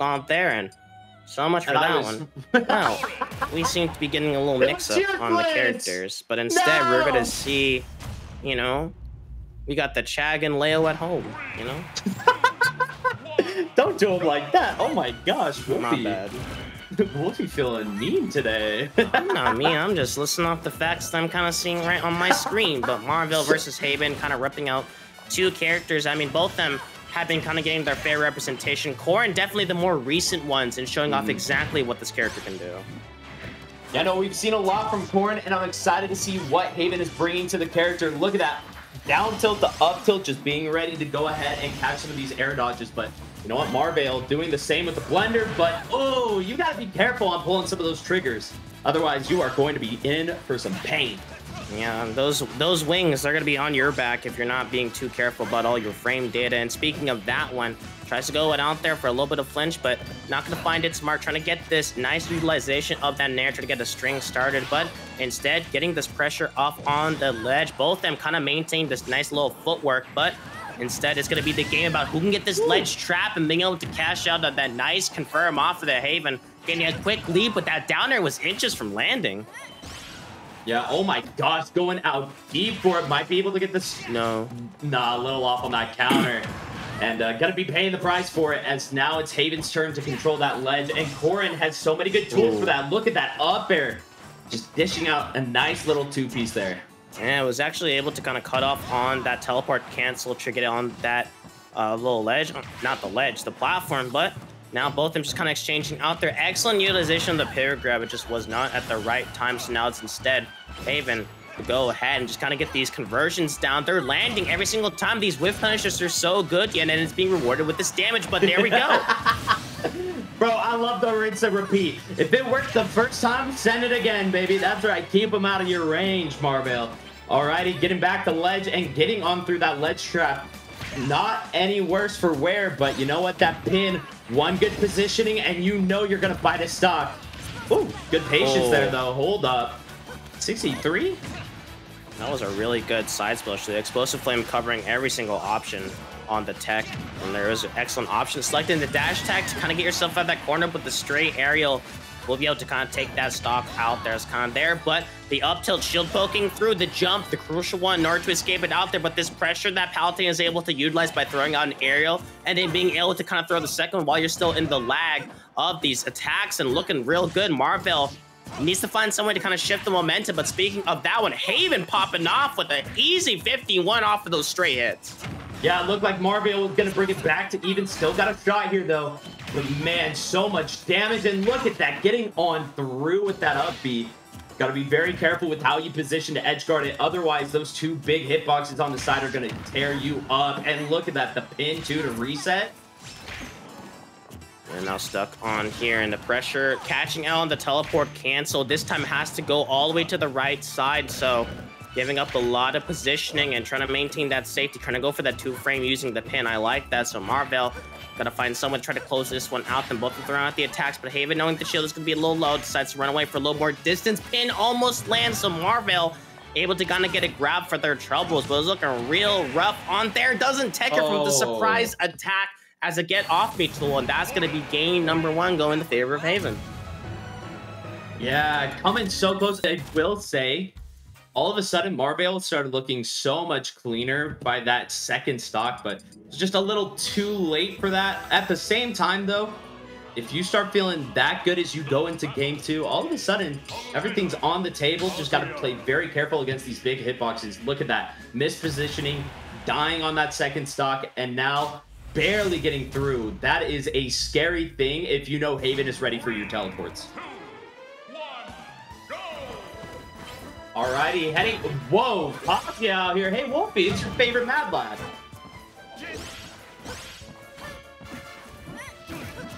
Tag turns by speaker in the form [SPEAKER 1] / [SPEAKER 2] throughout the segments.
[SPEAKER 1] on there, and so much for that one. Now, we seem to be getting a little mix-up on the characters, but instead we're gonna see, you know, we got the Chag and Leo at home, you know?
[SPEAKER 2] Don't do him like that. Oh my gosh, Wolfie.
[SPEAKER 1] My bad.
[SPEAKER 2] Wolfie feeling mean today.
[SPEAKER 1] I'm not mean, I'm just listening off the facts that I'm kind of seeing right on my screen. But Marvale versus Haven kind of ripping out two characters. I mean, both of them have been kind of getting their fair representation. Corrin definitely the more recent ones and showing off exactly what this character can do.
[SPEAKER 2] Yeah, no, we've seen a lot from Corrin, and I'm excited to see what Haven is bringing to the character. Look at that. Down tilt to up tilt, just being ready to go ahead and catch some of these air dodges. But you know what? Marvale doing the same with the blender, but oh, you got to be careful on pulling some of those triggers. Otherwise, you are going to be in for some pain.
[SPEAKER 1] Yeah, those wings, they're going to be on your back if you're not being too careful about all your frame data. And speaking of that one, tries to go out there for a little bit of flinch, but not going to find it smart. Trying to get this nice utilization of that nair to get the string started, but instead getting this pressure off on the ledge. Both of them kind of maintain this nice little footwork, but instead it's going to be the game about who can get this ledge trap and being able to cash out that nice confirm off of the Haven. Getting a quick leap, but that down air was inches from landing.
[SPEAKER 2] Yeah, oh my gosh, going out deep for it. Might be able to get this.
[SPEAKER 1] No.
[SPEAKER 2] Nah, a little off on that counter. And gonna be paying the price for it, as now it's Haven's turn to control that ledge. And Corrin has so many good tools for that. Look at that up air. Just dishing out a nice little two-piece there.
[SPEAKER 1] Yeah, it was actually able to kind of cut off on that teleport cancel to get on that little ledge. Not the ledge, the platform, but now both of them just kind of exchanging out there. Excellent utilization of the pivot grab. It just was not at the right time, so now it's instead Haven to go ahead and just kind of get these conversions down. They're landing every single time. These whiff punishers are so good, and then it's being rewarded with this damage, but there we go.
[SPEAKER 2] Bro, I love the rinse and repeat. If it worked the first time, send it again, baby. That's right. Keep them out of your range, Marvale. Alrighty, getting back the ledge and getting on through that ledge trap. Not any worse for wear, but you know what? That pin, one good positioning, and you know you're going to fight a stock. Ooh, good patience there, though. Hold up. 63?
[SPEAKER 1] That was a really good side splash. The explosive flame covering every single option on the tech, and there is an excellent option selecting the dash tech to kind of get yourself out of that corner, but the straight aerial will be able to kind of take that stock out there. It's kind of there, but the up tilt shield poking through the jump, the crucial one in order to escape it out there, but this pressure that Palatine is able to utilize by throwing out an aerial and then being able to kind of throw the second one while you're still in the lag of these attacks and looking real good. Marvale needs to find some way to kind of shift the momentum, but speaking of that one, Haven popping off with an easy 51 off of those straight hits.
[SPEAKER 2] Yeah, it looked like Marvale was going to bring it back to even. Still got a shot here, though. But man, so much damage. And look at that, getting on through with that up B. Got to be very careful with how you position to edge guard it. Otherwise, those two big hitboxes on the side are going to tear you up. And look at that, the pin, too, to reset.
[SPEAKER 1] We're now stuck on here, and the pressure catching out on the teleport cancel. This time has to go all the way to the right side, so giving up a lot of positioning and trying to maintain that safety, trying to go for that two frame using the pin. I like that. So Marvale got to find someone to try to close this one out. Then both throwing out the attacks, but Haven, knowing the shield is going to be a little low, decides to run away for a little more distance. Pin almost lands, so Marvale able to kind of get a grab for their troubles, but it was looking real rough on there. Doesn't take it from the surprise attack as a get off me tool, and that's going to be game number one going in favor of Haven.
[SPEAKER 2] Yeah, coming so close. I will say, all of a sudden, Marvale started looking so much cleaner by that second stock, but it's just a little too late for that. At the same time, though, if you start feeling that good as you go into game two, all of a sudden, everything's on the table. Just got to play very careful against these big hitboxes. Look at that. Mispositioning, dying on that second stock, and now barely getting through. That is a scary thing if you know Haven is ready for your teleports. Alrighty, heading. Whoa, Poppy out here. Hey, Wolfie, it's your favorite Mad Lad.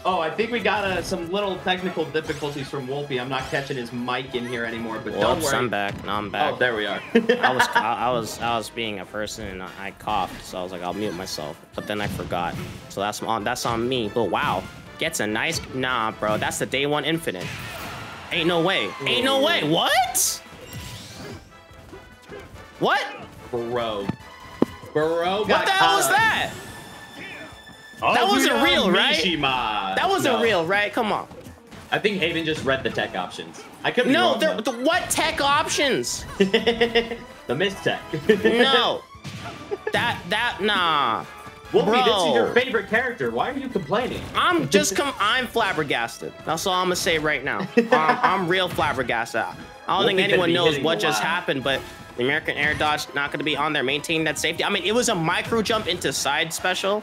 [SPEAKER 2] Oh, I think we got some little technical difficulties from Wolfie. I'm not catching his mic in here anymore, but don't worry.
[SPEAKER 1] I'm back. No, I'm back.
[SPEAKER 2] Oh, there we are.
[SPEAKER 1] I was being a person and I coughed, so I was like, I'll mute myself, but then I forgot. So that's on me. But wow, gets a nice. Nah, bro, that's the day one infinite. Ain't no way. Ain't no way. What? What?
[SPEAKER 2] Bro.
[SPEAKER 1] What the hell was that? That wasn't real, right?
[SPEAKER 2] Mishima.
[SPEAKER 1] That wasn't real, right? Come on.
[SPEAKER 2] I think Haven just read the tech options. I could be
[SPEAKER 1] no,
[SPEAKER 2] wrong.
[SPEAKER 1] What tech options?
[SPEAKER 2] The mist tech.
[SPEAKER 1] No. Nah.
[SPEAKER 2] Well,
[SPEAKER 1] Bro.
[SPEAKER 2] this is your favorite character. Why are you complaining?
[SPEAKER 1] I'm flabbergasted. That's all I'm gonna say right now. I'm real flabbergasted. I don't think anyone knows what just happened, but the American Air Dodge not gonna be on there maintaining that safety. I mean, it was a micro jump into side special.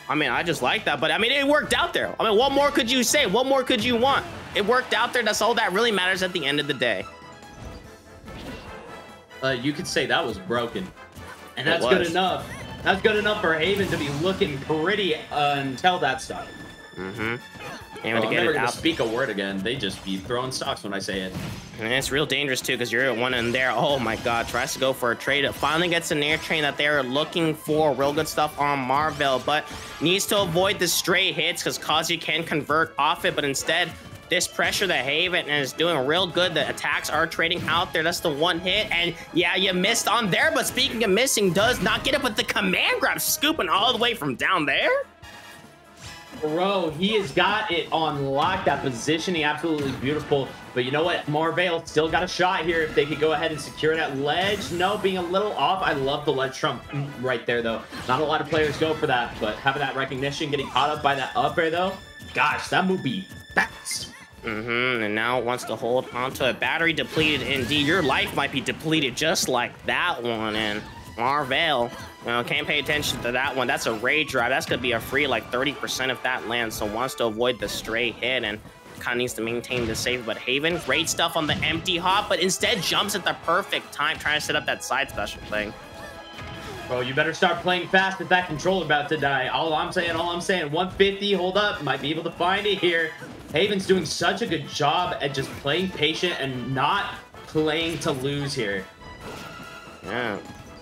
[SPEAKER 1] I mean, I just like that, but I mean, it worked out there. I mean, what more could you say? What more could you want? It worked out there. That's all that really matters at the end of the day.
[SPEAKER 2] You could say that was broken, and that's good enough. That's good enough for Haven to be looking pretty until that stuff.
[SPEAKER 1] Mm-hmm.
[SPEAKER 2] I'm never gonna speak a word again. They just be throwing stocks when I say it.
[SPEAKER 1] And it's real dangerous too, because you're at one in there. Oh my God, tries to go for a trade. It finally gets an air train that they're looking for. Real good stuff on Marvale, but needs to avoid the stray hits because Kazuya can convert off it, but instead, this pressure that Haven is doing real good. The attacks are trading out there. That's the one hit. And yeah, you missed on there. But speaking of missing, does not get it with the command grab, scooping all the way from down there.
[SPEAKER 2] Bro, he has got it on lock. That positioning, absolutely beautiful. But you know what? Marvale still got a shot here if they could go ahead and secure that ledge. No, being a little off. I love the ledge trump right there, though. Not a lot of players go for that, but having that recognition, getting caught up by that up air, though. Gosh, that move be fast.
[SPEAKER 1] And now it wants to hold onto a battery depleted. Indeed, your life might be depleted just like that one. And Marvale, can't pay attention to that one. That's a rage drive. That's going to be a free like 30% if that lands. So wants to avoid the stray hit and kind of needs to maintain the save. But Haven, great stuff on the empty hop, but instead jumps at the perfect time trying to set up that side special thing.
[SPEAKER 2] Bro, you better start playing fast if that controller's about to die. All I'm saying, 150, hold up. Might be able to find it here. Haven's doing such a good job at just playing patient and not playing to lose here.
[SPEAKER 1] Yeah,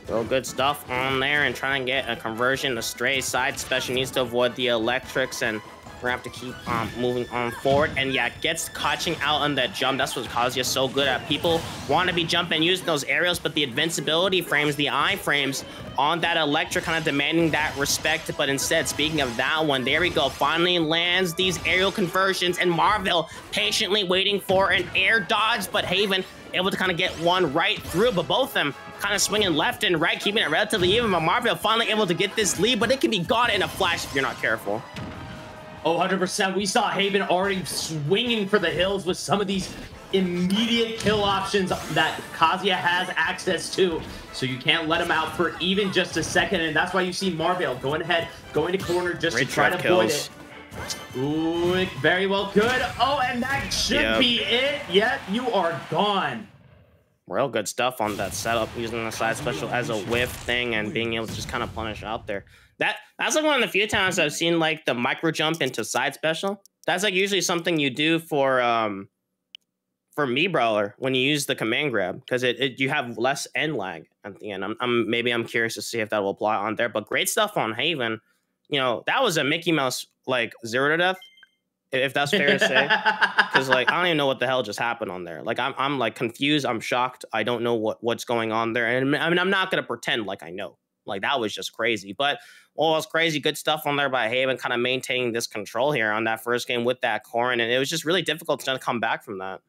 [SPEAKER 1] real good stuff on there and trying to get a conversion. The stray side special needs to avoid the electrics, and we're gonna have to keep moving on forward. And yeah, gets catching out on that jump. That's what Kazuya's so good at. People want to be jumping using those aerials, but the invincibility frames, the I-frames on that electric kind of demanding that respect. But instead, speaking of that one, there we go. Finally lands these aerial conversions, and Marvale patiently waiting for an air dodge, but Haven able to kind of get one right through, but both of them kind of swinging left and right, keeping it relatively even. But Marvale finally able to get this lead, but it can be gone in a flash if you're not careful.
[SPEAKER 2] Oh, 100%. We saw Haven already swinging for the hills with some of these immediate kill options that Kazuya has access to. So you can't let him out for even just a second. And that's why you see Marvale going ahead, going to corner just to try to avoid it. Ooh, very well good. Oh, and that should be it. Yep, you are gone.
[SPEAKER 1] Real good stuff on that setup, using the side special as a whiff thing and being able to just kind of punish out there. That's like one of the few times I've seen like the micro jump into side special. That's like usually something you do for me brawler when you use the command grab, because you have less end lag at the end. Maybe I'm curious to see if that will apply on there. But great stuff on Haven. That was a Mickey Mouse like 0 to death, if that's fair to say. Because like I don't even know what the hell just happened on there. Like I'm like confused. I'm shocked. I don't know what's going on there. And I mean, I'm not gonna pretend like I know. Like that was just crazy. But well, it was crazy. Good stuff on there by Haven, kind of maintaining this control here on that first game with that Corrin, and it was just really difficult to come back from that.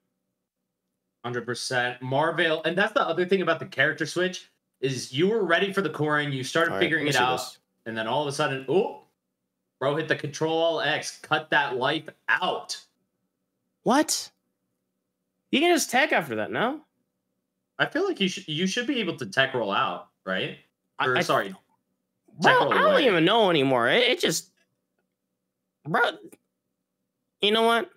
[SPEAKER 2] 100%. Marvale, and that's the other thing about the character switch is you were ready for the Corrin, you started figuring it out, and then all of a sudden, oh, bro hit the Control-Alt-X, cut that life out.
[SPEAKER 1] What? You can just tech after that, no?
[SPEAKER 2] I feel like you should be able to tech roll out, right? Or sorry.
[SPEAKER 1] Bro, I don't even know anymore. It just, bro, you know what?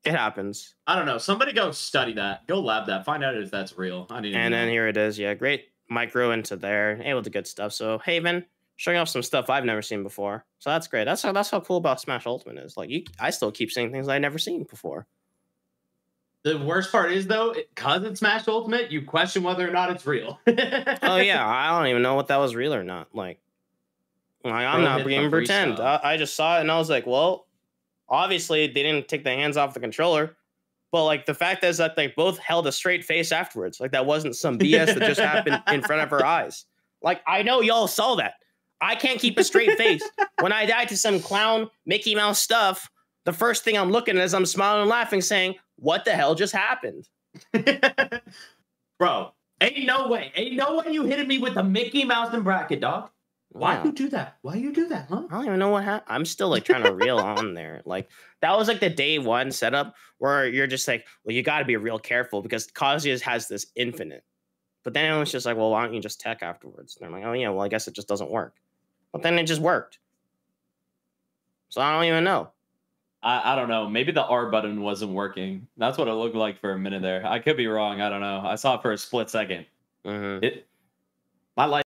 [SPEAKER 1] It happens.
[SPEAKER 2] I don't know. Somebody go study that. Go lab that. Find out if that's real.
[SPEAKER 1] And then here it is. Yeah, great micro into there. Able to good stuff. So Haven showing off some stuff I've never seen before. So that's great. That's how cool about Smash Ultimate is. Like I still keep seeing things I've never seen before.
[SPEAKER 2] The worst part is, though, because it's Smash Ultimate, you question whether or not it's real.
[SPEAKER 1] Oh, yeah. I don't even know what that was real or not. Like I'm not being pretend. I just saw it and I was like, well, obviously they didn't take their hands off the controller. But like the fact is that they both held a straight face afterwards. Like that wasn't some BS that just happened in front of our eyes. Like I know y'all saw that. I can't keep a straight face. When I die to some clown Mickey Mouse stuff, the first thing I'm looking at is I'm smiling and laughing, saying, "What the hell just happened?"
[SPEAKER 2] Bro, ain't no way you hitting me with the Mickey Mouse and bracket, dog. Why you do that? Why you do that, huh?
[SPEAKER 1] I don't even know what happened. I'm still like trying to reel on there. Like that was like the day one setup where you're just like, well, you got to be real careful because Kazuya has this infinite. But then it was just like, well, why don't you just tech afterwards? And I'm like, oh yeah, well, I guess it just doesn't work. But then it just worked. So I don't even know.
[SPEAKER 2] I don't know. Maybe the R button wasn't working. That's what it looked like for a minute there. I could be wrong. I don't know. I saw it for a split second.
[SPEAKER 1] Mm-hmm.
[SPEAKER 2] My life.